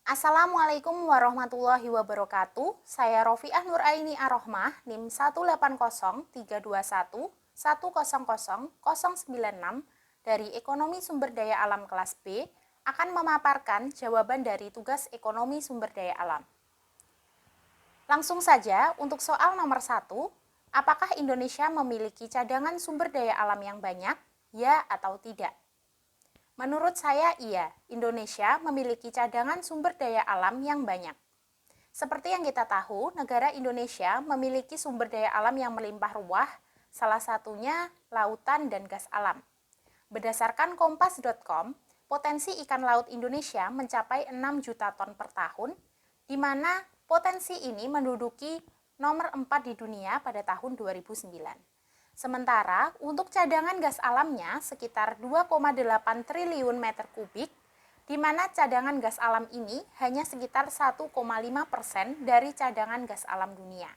Assalamualaikum warahmatullahi wabarakatuh. Saya Rofiah Nuraini Ar-Rohmah, NIM 1803211000096 dari Ekonomi Sumber Daya Alam kelas B akan memaparkan jawaban dari tugas Ekonomi Sumber Daya Alam. Langsung saja untuk soal nomor 1, apakah Indonesia memiliki cadangan sumber daya alam yang banyak? Ya atau tidak? Menurut saya, iya. Indonesia memiliki cadangan sumber daya alam yang banyak. Seperti yang kita tahu, negara Indonesia memiliki sumber daya alam yang melimpah ruah, salah satunya lautan dan gas alam. Berdasarkan kompas.com, potensi ikan laut Indonesia mencapai 6 juta ton per tahun, di mana potensi ini menduduki nomor 4 di dunia pada tahun 2009. Sementara untuk cadangan gas alamnya sekitar 2,8 triliun meter kubik, di mana cadangan gas alam ini hanya sekitar 1,5% dari cadangan gas alam dunia.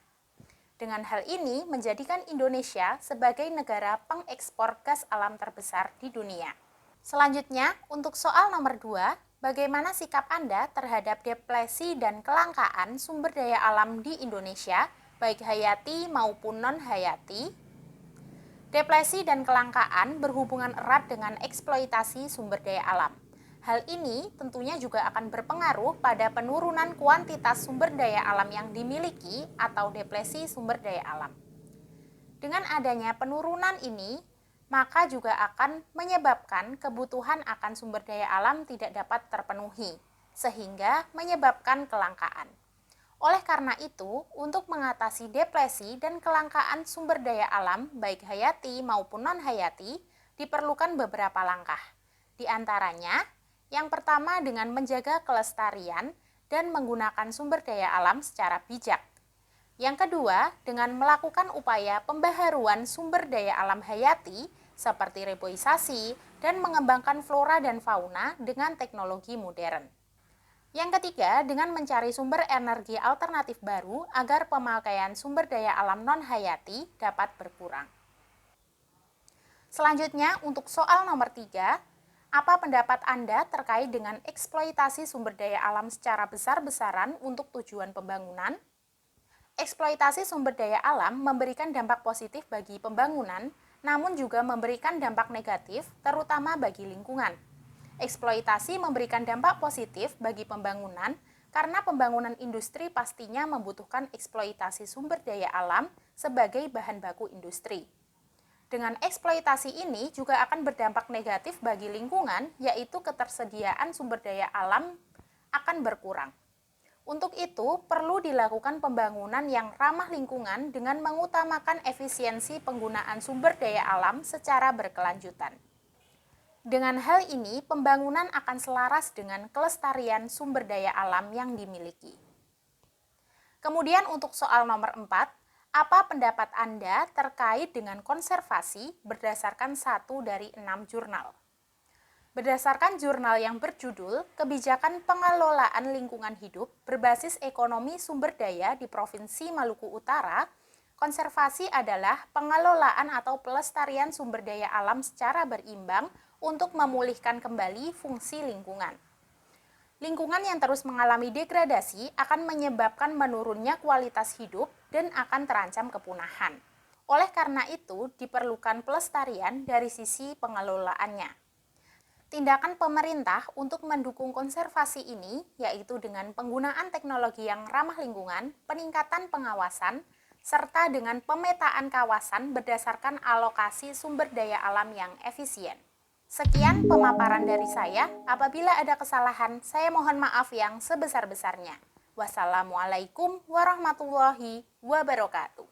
Dengan hal ini menjadikan Indonesia sebagai negara pengekspor gas alam terbesar di dunia. Selanjutnya, untuk soal nomor 2, bagaimana sikap Anda terhadap depresi dan kelangkaan sumber daya alam di Indonesia, baik hayati maupun non-hayati? Depresi dan kelangkaan berhubungan erat dengan eksploitasi sumber daya alam. Hal ini tentunya juga akan berpengaruh pada penurunan kuantitas sumber daya alam yang dimiliki atau depresi sumber daya alam. Dengan adanya penurunan ini, maka juga akan menyebabkan kebutuhan akan sumber daya alam tidak dapat terpenuhi, sehingga menyebabkan kelangkaan. Oleh karena itu, untuk mengatasi depresi dan kelangkaan sumber daya alam, baik hayati maupun non-hayati, diperlukan beberapa langkah. Di antaranya, yang pertama dengan menjaga kelestarian dan menggunakan sumber daya alam secara bijak. Yang kedua, dengan melakukan upaya pembaharuan sumber daya alam hayati seperti reboisasi dan mengembangkan flora dan fauna dengan teknologi modern. Yang ketiga, dengan mencari sumber energi alternatif baru agar pemakaian sumber daya alam non-hayati dapat berkurang. Selanjutnya, untuk soal nomor 3, apa pendapat Anda terkait dengan eksploitasi sumber daya alam secara besar-besaran untuk tujuan pembangunan? Eksploitasi sumber daya alam memberikan dampak positif bagi pembangunan, namun juga memberikan dampak negatif, terutama bagi lingkungan. Eksploitasi memberikan dampak positif bagi pembangunan karena pembangunan industri pastinya membutuhkan eksploitasi sumber daya alam sebagai bahan baku industri. Dengan eksploitasi ini juga akan berdampak negatif bagi lingkungan, yaitu ketersediaan sumber daya alam akan berkurang. Untuk itu, perlu dilakukan pembangunan yang ramah lingkungan dengan mengutamakan efisiensi penggunaan sumber daya alam secara berkelanjutan. Dengan hal ini, pembangunan akan selaras dengan kelestarian sumber daya alam yang dimiliki. Kemudian untuk soal nomor 4, apa pendapat Anda terkait dengan konservasi berdasarkan 1 dari 6 jurnal? Berdasarkan jurnal yang berjudul Kebijakan Pengelolaan Lingkungan Hidup Berbasis Ekonomi Sumber Daya di Provinsi Maluku Utara, konservasi adalah pengelolaan atau pelestarian sumber daya alam secara berimbang untuk memulihkan kembali fungsi lingkungan. Lingkungan yang terus mengalami degradasi akan menyebabkan menurunnya kualitas hidup dan akan terancam kepunahan. Oleh karena itu, diperlukan pelestarian dari sisi pengelolaannya. Tindakan pemerintah untuk mendukung konservasi ini yaitu dengan penggunaan teknologi yang ramah lingkungan, peningkatan pengawasan, serta dengan pemetaan kawasan berdasarkan alokasi sumber daya alam yang efisien. Sekian pemaparan dari saya. Apabila ada kesalahan, saya mohon maaf yang sebesar-besarnya. Wassalamualaikum warahmatullahi wabarakatuh.